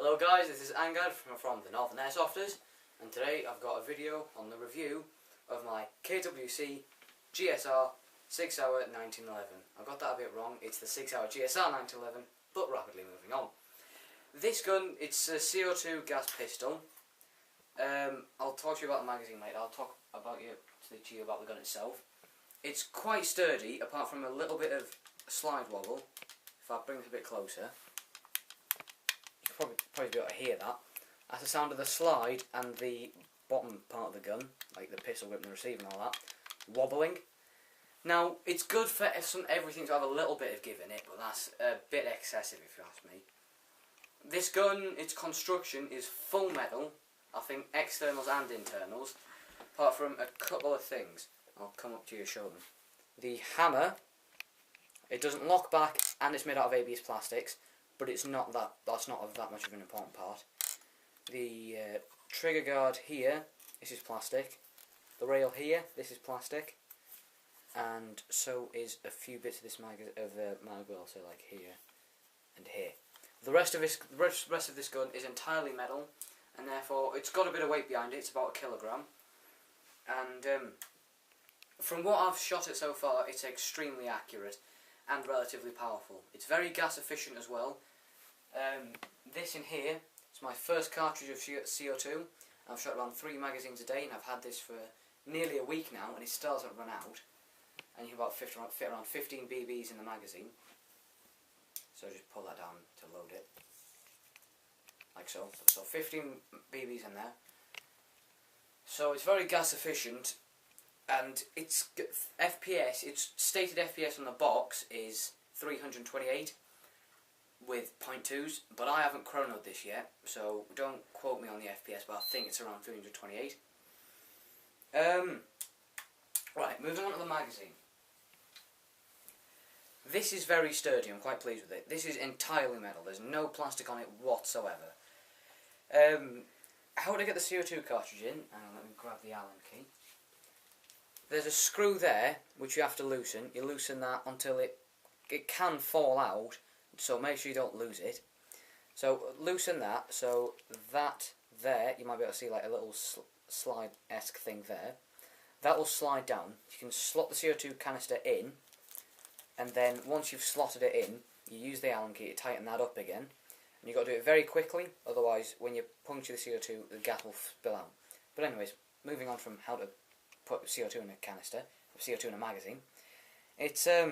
Hello guys, this is Angad from the Northern Airsofters, and today I've got a video on the review of my KWC GSR SIG SAUER 1911. I got that a bit wrong, it's the SIG SAUER GSR 1911, but rapidly moving on. This gun, it's a CO2 gas pistol. I'll talk to you about the magazine later. I'll talk to you about the gun itself. It's quite sturdy, apart from a little bit of slide wobble. If I bring it a bit closer, you can probably be able to hear that. That's the sound of the slide and the bottom part of the gun, like the pistol grip and the receiver and all that, wobbling. Now, it's good for everything to have a little bit of give in it, but that's a bit excessive if you ask me. This gun, its construction is full metal, I think externals and internals, apart from a couple of things. I'll come up to you and show them. The hammer, it doesn't lock back and it's made out of ABS plastics, but that's not that much of an important part. The trigger guard here, this is plastic. The rail here, this is plastic. And so is a few bits of this mag wheel, so like here and here. The rest of this gun is entirely metal, and therefore it's got a bit of weight behind it. It's about 1 kilogram. And from what I've shot it so far, it's extremely accurate and relatively powerful. It's very gas efficient as well. This in here, it's my first cartridge of CO2. I've shot around 3 magazines a day, and I've had this for nearly a week now, and it still hasn't run out. And you can about fit around 15 BBs in the magazine. So just pull that down to load it, like so. So 15 BBs in there. So it's very gas efficient, and its FPS, its stated FPS on the box is 328 with 0.2s, but I haven't chronoed this yet, so don't quote me on the FPS, but I think it's around 328. Right, moving on to the magazine. This is very sturdy, I'm quite pleased with it. This is entirely metal, there's no plastic on it whatsoever. How would I get the CO2 cartridge in? Let me grab the Allen key. There's a screw there, which you have to loosen. You loosen that until it can fall out, so make sure you don't lose it. So loosen that, so that there, you might be able to see like a little slide-esque thing there. That will slide down. You can slot the CO2 canister in, and then once you've slotted it in, you use the Allen key to tighten that up again. And you've got to do it very quickly, otherwise when you puncture the CO2, the gas will spill out. But anyways, moving on from how to put CO2 in a canister, CO2 in a magazine. It's, as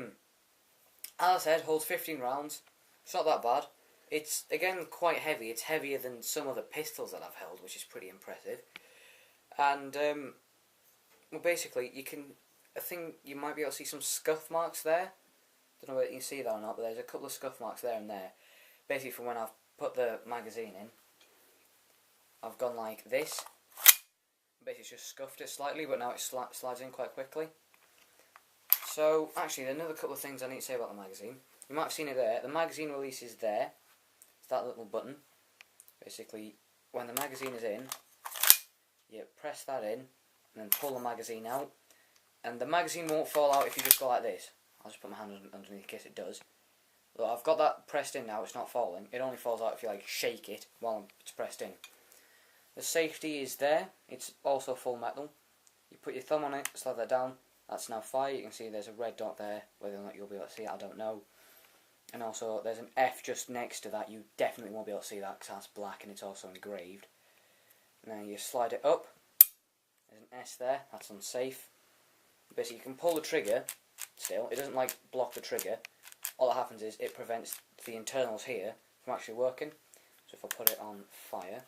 I said, holds 15 rounds. It's not that bad. It's, again, quite heavy. It's heavier than some of the pistols that I've held, which is pretty impressive. And, well, basically, I think you might be able to see some scuff marks there. Don't know whether you can see that or not, but there's a couple of scuff marks there and there. Basically, from when I've put the magazine in, I've gone like this. Basically, just scuffed it slightly, but now it slides in quite quickly. So, actually, another couple of things I need to say about the magazine. You might have seen it there. The magazine release is there. It's that little button. Basically, when the magazine is in, you press that in, and then pull the magazine out. And the magazine won't fall out if you just go like this. I'll just put my hand underneath in case it does. Look, I've got that pressed in now, it's not falling. It only falls out if you like shake it while it's pressed in. The safety is there, it's also full metal. You put your thumb on it, slide that down, that's now fire. You can see there's a red dot there, whether or not you'll be able to see it, I don't know. And also there's an F just next to that, you definitely won't be able to see that because that's black and it's also engraved. And then you slide it up, there's an S there, that's unsafe. Basically you can pull the trigger still, it doesn't like block the trigger. All that happens is it prevents the internals here from actually working. So if I put it on fire,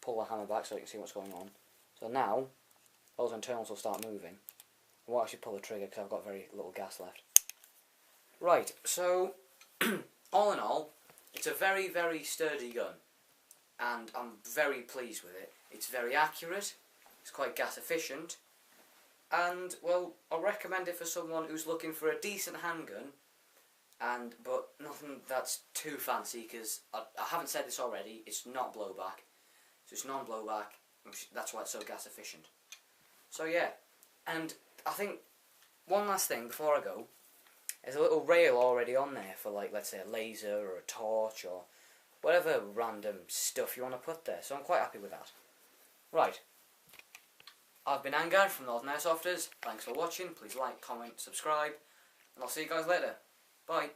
pull the hammer back so you can see what's going on. So now, those internals will start moving. I won't actually pull the trigger because I've got very little gas left. Right, so all in all, it's a very, very sturdy gun. And I'm very pleased with it. It's very accurate, it's quite gas efficient. And, well, I'll recommend it for someone who's looking for a decent handgun, but nothing that's too fancy, because I haven't said this already, it's not blowback. So it's non-blowback, that's why it's so gas efficient. So yeah, and I think one last thing before I go, there's a little rail already on there for, like, let's say a laser or a torch or whatever random stuff you want to put there. So I'm quite happy with that. Right. I've been Angad from Northern Airsofters. Thanks for watching. Please like, comment, subscribe, and I'll see you guys later. Bye.